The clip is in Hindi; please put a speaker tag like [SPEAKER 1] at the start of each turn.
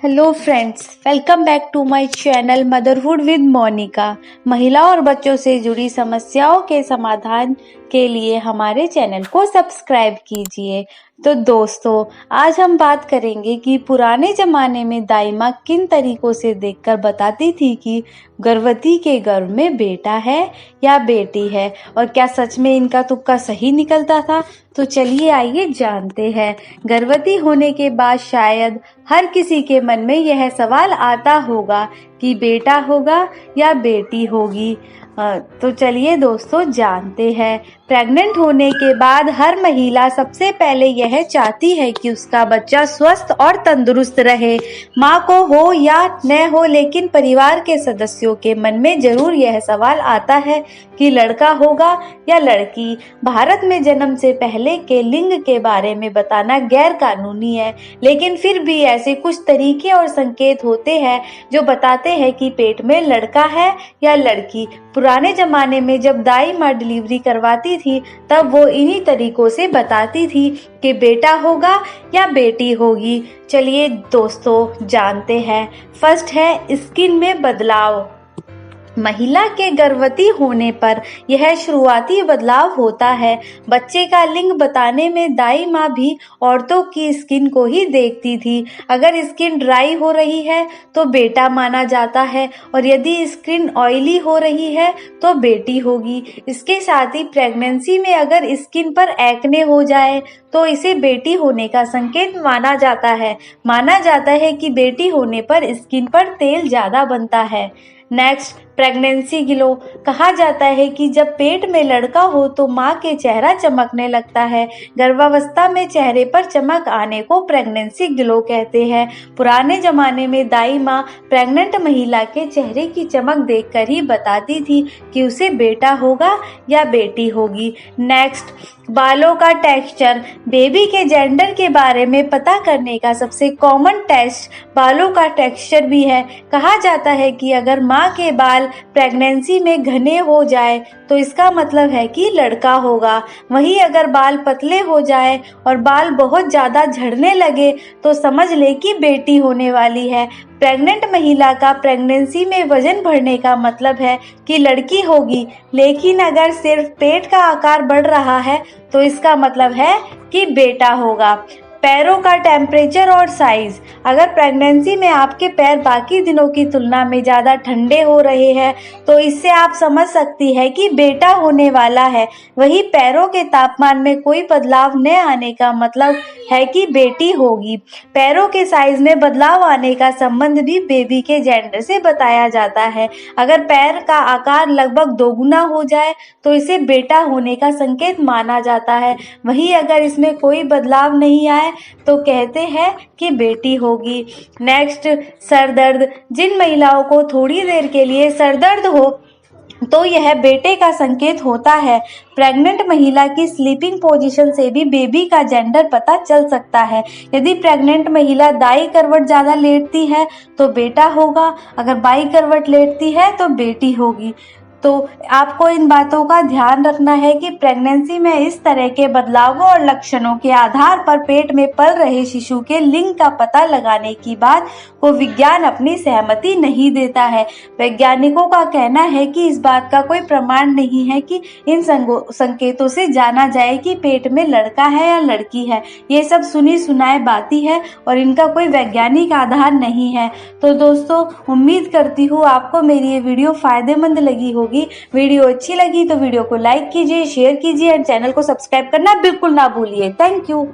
[SPEAKER 1] Hello friends, welcome back to my channel motherhood with Monika. महिला और बच्चों से जुड़ी समस्याओं के समाधान के लिए हमारे चैनल को सब्सक्राइब कीजिए। तो दोस्तों, आज हम बात करेंगे कि पुराने ज़माने में दाई माँ किन तरीकों से देखकर बताती थी कि गर्भवती के गर्भ में बेटा है या बेटी है, और क्या सच में इनका तुक्का सही निकलता था। तो चलिए आइए जानते हैं। गर्भवती होने के बाद शायद हर किसी के मन में यह सवाल आता होगा कि बेटा होगा या बेटी होगी। तो चलिए दोस्तों जानते हैं। प्रेग्नेंट होने के बाद हर महिला सबसे पहले यह चाहती है कि उसका बच्चा स्वस्थ और तंदुरुस्त रहे। माँ को हो या न हो, लेकिन परिवार के सदस्यों के मन में जरूर यह सवाल आता है कि लड़का होगा या लड़की। भारत में जन्म से पहले के लिंग के बारे में बताना गैर कानूनी है, लेकिन फिर भी ऐसे कुछ तरीके और संकेत होते हैं जो बताते हैं कि पेट में लड़का है या लड़की। पुराने जमाने में जब दाई माँ डिलीवरी करवाती थी, तब वो इन्हीं तरीकों से बताती थी कि बेटा होगा या बेटी होगी। चलिए दोस्तों जानते हैं। फर्स्ट है स्किन में बदलाव। महिला के गर्भवती होने पर यह शुरुआती बदलाव होता है। बच्चे का लिंग बताने में दाई माँ भी औरतों की स्किन को ही देखती थी। अगर स्किन ड्राई हो रही है तो बेटा माना जाता है, और यदि स्किन ऑयली हो रही है तो बेटी होगी। इसके साथ ही प्रेगनेंसी में अगर स्किन पर एक्ने हो जाए तो इसे बेटी होने का संकेत माना जाता है। माना जाता है कि बेटी होने पर स्किन पर तेल ज्यादा बनता है। Next, pregnancy glow. कहा जाता है कि जब पेट में लड़का हो तो माँ के चेहरा चमकने लगता है। गर्भावस्था में चेहरे पर चमक आने को प्रेगनेंसी ग्लो कहते हैं। पुराने जमाने में दाई माँ प्रेग्नेंट महिला के चेहरे की चमक देखकर ही बताती थी कि उसे बेटा होगा या बेटी होगी। नेक्स्ट, बालों का टेक्सचर। बेबी के जेंडर के बारे में पता करने का सबसे कॉमन टेस्ट बालों का टेक्सचर भी है। कहा जाता है कि अगर माँ के बाल प्रेगनेंसी में घने हो जाए तो इसका मतलब है कि लड़का होगा। वहीं अगर बाल पतले हो जाए और बाल बहुत ज्यादा झड़ने लगे तो समझ ले कि बेटी होने वाली है। प्रेग्नेंट महिला का प्रेगनेंसी में वजन बढ़ने का मतलब है कि लड़की होगी, लेकिन अगर सिर्फ पेट का आकार बढ़ रहा है तो इसका मतलब है कि बेटा होगा। पैरों का टेम्परेचर और साइज। अगर प्रेगनेंसी में आपके पैर बाकी दिनों की तुलना में ज़्यादा ठंडे हो रहे हैं तो इससे आप समझ सकती है कि बेटा होने वाला है। वहीं पैरों के तापमान में कोई बदलाव न आने का मतलब है कि बेटी होगी। पैरों के साइज में बदलाव आने का संबंध भी बेबी के जेंडर से बताया जाता है। अगर पैर का आकार लगभग दोगुना हो जाए तो इसे बेटा होने का संकेत माना जाता है। वहीं अगर इसमें कोई बदलाव नहीं आए तो कहते हैं कि बेटी होगी। नेक्स्ट, सर दर्द। जिन महिलाओं को थोड़ी देर के लिए सर दर्द हो तो यह बेटे का संकेत होता है। प्रेग्नेंट महिला की स्लीपिंग पोजीशन से भी बेबी का जेंडर पता चल सकता है। यदि प्रेग्नेंट महिला दाई करवट ज्यादा लेटती है तो बेटा होगा, अगर बाई करवट लेटती है तो बेटी होगी। तो आपको इन बातों का ध्यान रखना है कि प्रेगनेंसी में इस तरह के बदलावों और लक्षणों के आधार पर पेट में पल रहे शिशु के लिंग का पता लगाने की बात को विज्ञान अपनी सहमति नहीं देता है। वैज्ञानिकों का कहना है कि इस बात का कोई प्रमाण नहीं है कि इन संकेतों से जाना जाए कि पेट में लड़का है या लड़की है। ये सब सुनी सुनाए बातें है और इनका कोई वैज्ञानिक आधार नहीं है। तो दोस्तों, उम्मीद करती हूँ आपको मेरी ये वीडियो फायदेमंद लगी होगी। वीडियो अच्छी लगी तो वीडियो को लाइक कीजिए, शेयर कीजिए और चैनल को सब्सक्राइब करना बिल्कुल ना भूलिए। Thank you.